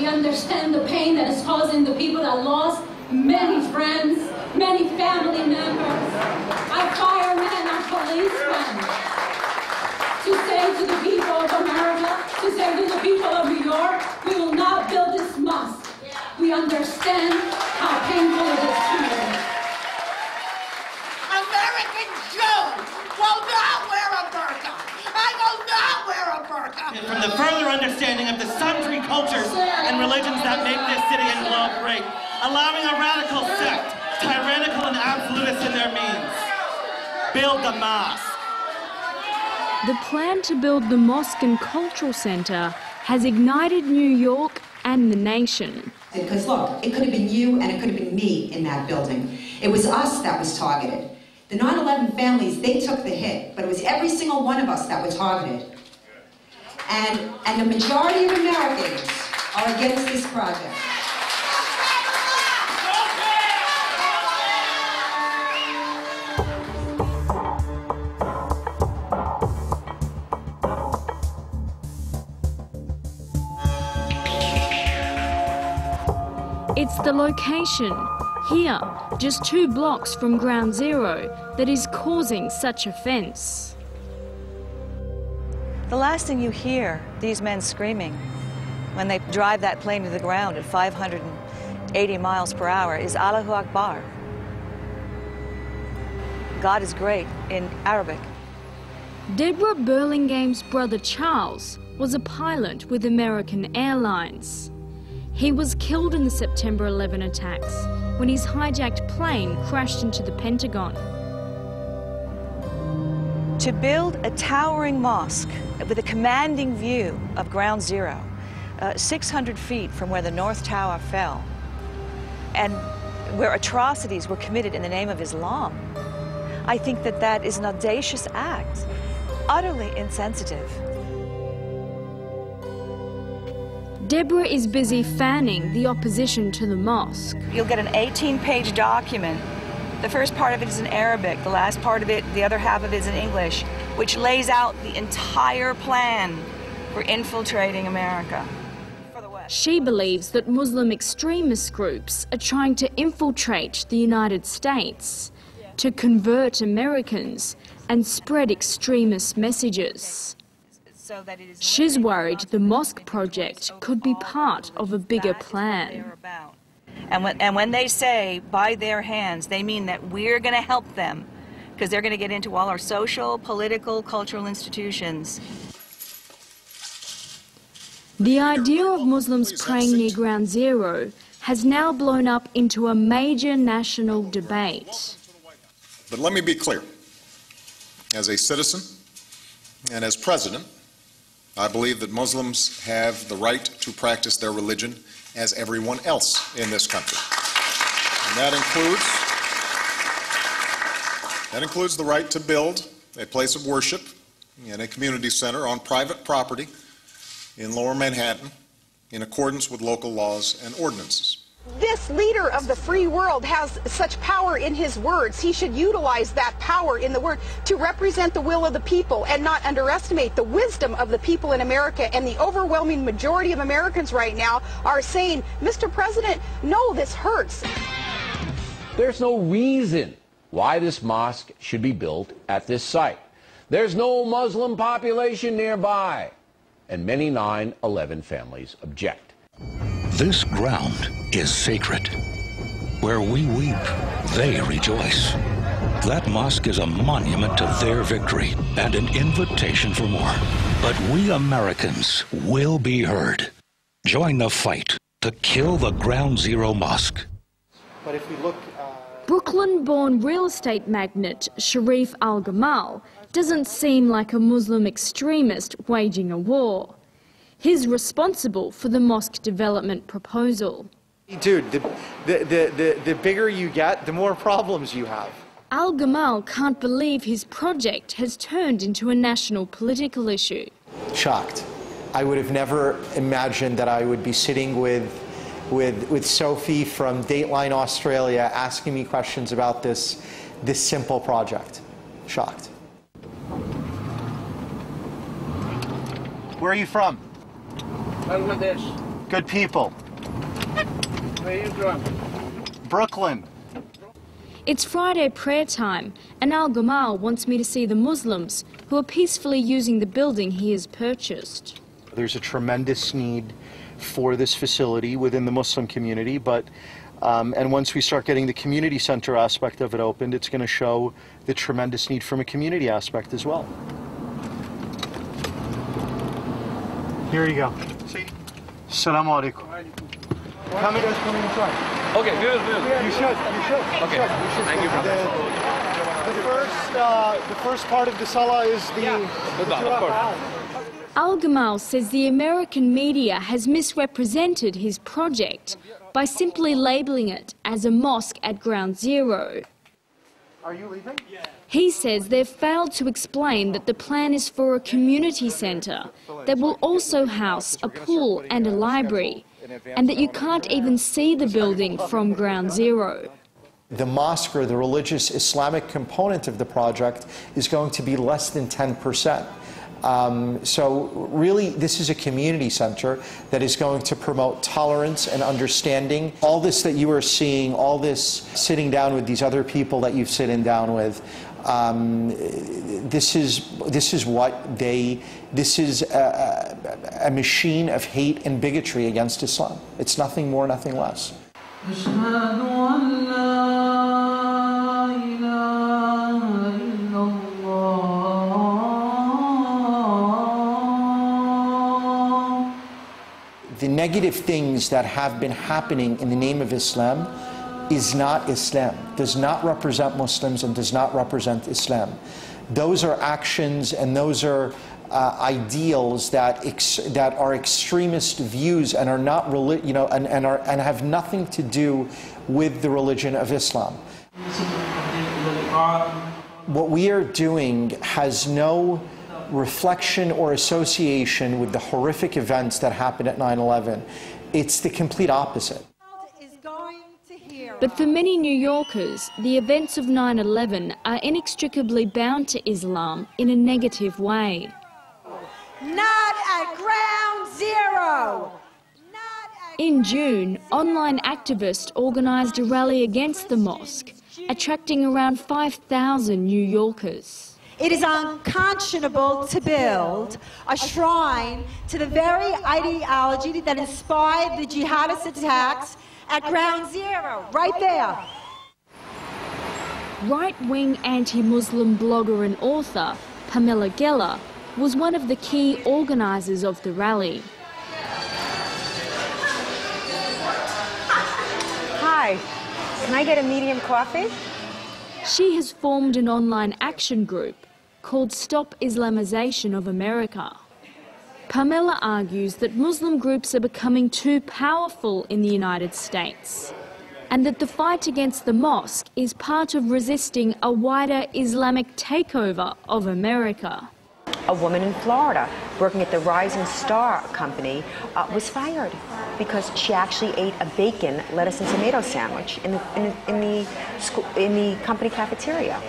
We understand the pain that is causing the people that lost many friends, many family members, our firemen, our policemen. To say to the people of America, to say to the people of New York, we will not build this mosque. We understand how painful it is to you. American Jews will not wear a burqa. I will not wear a burqa. From the further understanding of the sundry cultures and religions that make this city and globe great, allowing a radical sect, tyrannical and absolutist in their means. Build the mosque. The plan to build the Mosque and Cultural Center has ignited New York and the nation. Because look, it could have been you and it could have been me in that building. It was us that was targeted. The 9/11 families, they took the hit, but it was every single one of us that was targeted. And the majority of Americans are against this project. It's the location, here, just 2 blocks from Ground Zero, that is causing such offence. The last thing you hear these men screaming when they drive that plane to the ground at 580 miles per hour is Allahu Akbar. God is great in Arabic. Deborah Burlingame's brother Charles was a pilot with American Airlines. He was killed in the September 11 attacks when his hijacked plane crashed into the Pentagon. To build a towering mosque with a commanding view of Ground Zero, 600 feet from where the North Tower fell, and where atrocities were committed in the name of Islam, I think that that is an audacious act, utterly insensitive. Deborah is busy fanning the opposition to the mosque. You'll get an 18-page document. The first part of it is in Arabic, the last part of it, the other half of it is in English, which lays out the entire plan for infiltrating America. She believes that Muslim extremist groups are trying to infiltrate the United States, to convert Americans and spread extremist messages. She's worried the mosque project could be part of a bigger plan. And when they say by their hands, they mean that we're going to help them because they're going to get into all our social, political, cultural institutions. The idea of Muslims praying near Ground Zero has now blown up into a major national debate. But let me be clear. As a citizen and as president, I believe that Muslims have the right to practice their religion as everyone else in this country. And that includes the right to build a place of worship in a community center on private property in Lower Manhattan in accordance with local laws and ordinances. This leader of the free world has such power in his words. He should utilize that power in the word to represent the will of the people and not underestimate the wisdom of the people in America. And the overwhelming majority of Americans right now are saying, Mr. President, no, this hurts. There's no reason why this mosque should be built at this site. There's no Muslim population nearby. And many 9/11 families object. This ground is sacred. Where we weep, they rejoice. That mosque is a monument to their victory and an invitation for more. But we Americans will be heard. Join the fight to kill the Ground Zero Mosque. But if we look... Brooklyn-born real estate magnate Sharif Al-Gamal doesn't seem like a Muslim extremist waging a war. He's responsible for the mosque development proposal. Dude, the bigger you get, the more problems you have. Al-Gamal can't believe his project has turned into a national political issue. Shocked. I would have never imagined that I would be sitting with Sophie from Dateline Australia asking me questions about this simple project. Shocked. Where are you from? Bangladesh. Good people. Where are you from? Brooklyn. It's Friday prayer time, and Al-Gamal wants me to see the Muslims who are peacefully using the building he has purchased. There's a tremendous need for this facility within the Muslim community, but and once we start getting the community center aspect of it opened, it's going to show the tremendous need from a community aspect as well. Here you go. Assalamu alaikum. Come inside. Okay, good. You should. Okay. Thank you, brother. The first part of the salah is the of course. Al-Gamal says the American media has misrepresented his project by simply labelling it as a mosque at Ground Zero. Are you leaving? He says they've failed to explain that the plan is for a community centre that will also house a pool and a library, and that you can't even see the building from Ground Zero. The mosque, or the religious Islamic component of the project, is going to be less than 10%. So really, this is a community center that is going to promote tolerance and understanding. All this that you are seeing, all this sitting down with these other people that you've sitting down with, this is a machine of hate and bigotry against Islam. It's nothing more, nothing less. The negative things that have been happening in the name of Islam is not Islam, does not represent Muslims and does not represent Islam. Those are actions and those are ideals that are extremist views and are not and have nothing to do with the religion of Islam. What we are doing has no reflection or association with the horrific events that happened at 9/11. It's the complete opposite. But for many New Yorkers, the events of 9/11 are inextricably bound to Islam in a negative way. Not at Ground Zero! In June, online activists organised a rally against the mosque, attracting around 5,000 New Yorkers. It is unconscionable to build a shrine to the very ideology that inspired the jihadist attacks at Ground Zero, right there. Right-wing anti-Muslim blogger and author Pamela Geller was one of the key organisers of the rally. Hi, can I get a medium coffee? She has formed an online action group called Stop Islamization of America. Pamela argues that Muslim groups are becoming too powerful in the United States, and that the fight against the mosque is part of resisting a wider Islamic takeover of America. A woman in Florida working at the Rising Star Company was fired because she actually ate a bacon, lettuce, and tomato sandwich in the company cafeteria.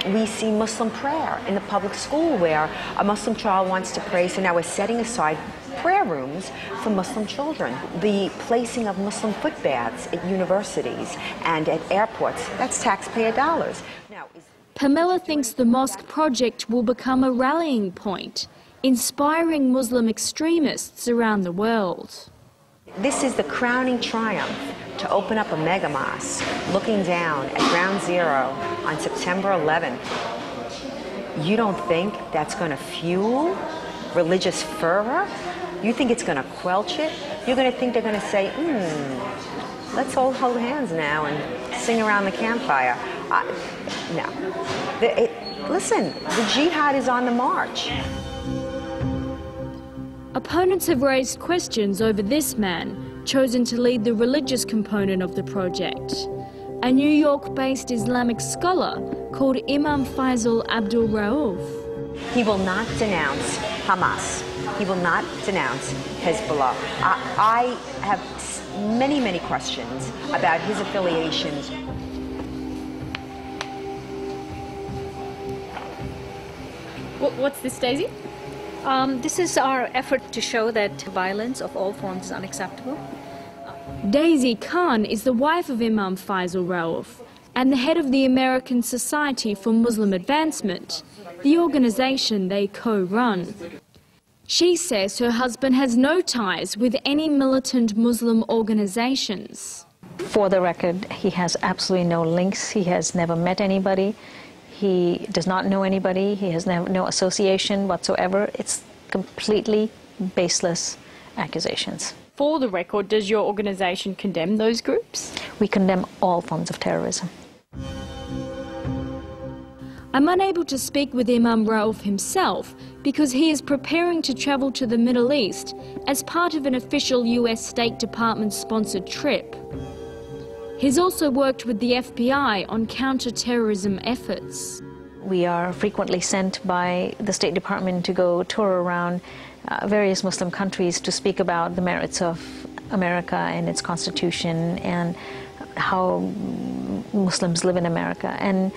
We see Muslim prayer in the public school where a Muslim child wants to pray, so now we're setting aside prayer rooms for Muslim children. The placing of Muslim footbaths at universities and at airports, that's taxpayer dollars. Now, Pamela thinks the mosque project will become a rallying point, inspiring Muslim extremists around the world. This is the crowning triumph to open up a mega mosque looking down at Ground Zero on September 11th. You don't think that's going to fuel religious fervor? You think it's going to quelch it? You're going to think they're going to say, let's all hold hands now and sing around the campfire. No. Listen, the jihad is on the march. Opponents have raised questions over this man, chosen to lead the religious component of the project. A New York-based Islamic scholar called Imam Faisal Abdul Rauf. He will not denounce Hamas. He will not denounce Hezbollah. I have many, many questions about his affiliations. What's this, Daisy? This is our effort to show that violence of all forms is unacceptable. Daisy Khan is the wife of Imam Faisal Rauf and the head of the American Society for Muslim Advancement, the organisation they co-run. She says her husband has no ties with any militant Muslim organisations. For the record, he has absolutely no links. He has never met anybody. He does not know anybody. He has no association whatsoever. It's completely baseless accusations. For the record, does your organisation condemn those groups? We condemn all forms of terrorism. I'm unable to speak with Imam Rauf himself because he is preparing to travel to the Middle East as part of an official US State Department-sponsored trip. He's also worked with the FBI on counter-terrorism efforts. We are frequently sent by the State Department to go tour around various Muslim countries to speak about the merits of America and its constitution and how Muslims live in America. And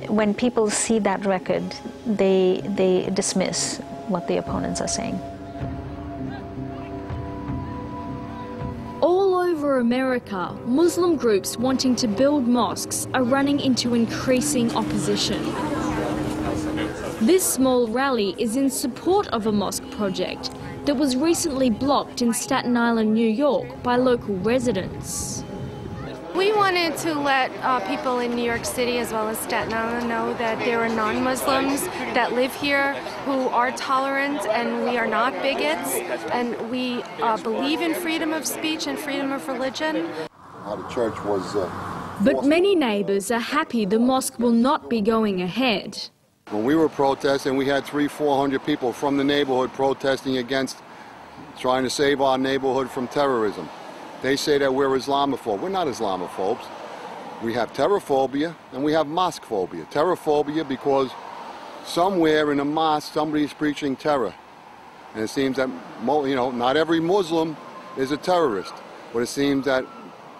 when people see that record, they dismiss what the opponents are saying. All over America, Muslim groups wanting to build mosques are running into increasing opposition. This small rally is in support of a mosque project that was recently blocked in Staten Island, New York by local residents. We wanted to let people in New York City as well as Staten Island know that there are non-Muslims that live here who are tolerant, and we are not bigots, and we believe in freedom of speech and freedom of religion. The church was... But many neighbours are happy the mosque will not be going ahead. When we were protesting, we had 300-400 people from the neighborhood protesting against trying to save our neighborhood from terrorism. They say that we're Islamophobes. We're not Islamophobes. We have terrorphobia and we have mosque phobia. Terrorphobia because somewhere in a mosque somebody's preaching terror. And it seems that, not every Muslim is a terrorist, but it seems that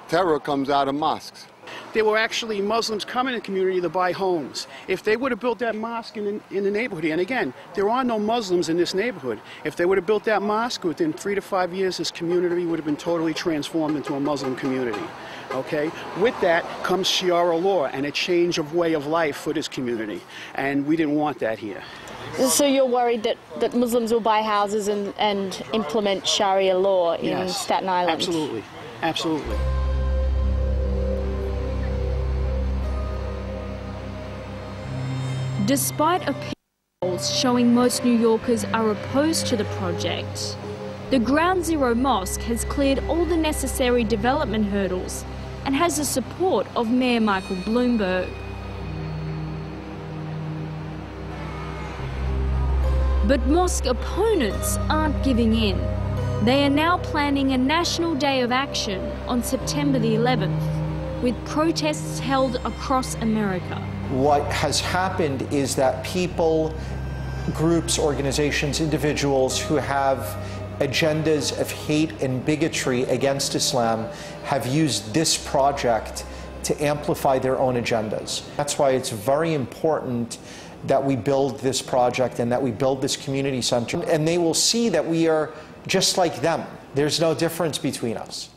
terror comes out of mosques. There were actually Muslims coming in the community to buy homes. If they would have built that mosque in the neighborhood, and again, there are no Muslims in this neighborhood, if they would have built that mosque, within 3 to 5 years, this community would have been totally transformed into a Muslim community. Okay? With that comes Sharia law and a change of way of life for this community, and we didn't want that here. So you're worried that Muslims will buy houses and implement Sharia law in Staten Island? Absolutely. Absolutely. Despite opinion polls showing most New Yorkers are opposed to the project, the Ground Zero Mosque has cleared all the necessary development hurdles and has the support of Mayor Michael Bloomberg. But mosque opponents aren't giving in. They are now planning a national day of action on September the 11th, with protests held across America. What has happened is that people, groups, organizations, individuals who have agendas of hate and bigotry against Islam have used this project to amplify their own agendas. That's why it's very important that we build this project and that we build this community center. And they will see that we are just like them. There's no difference between us.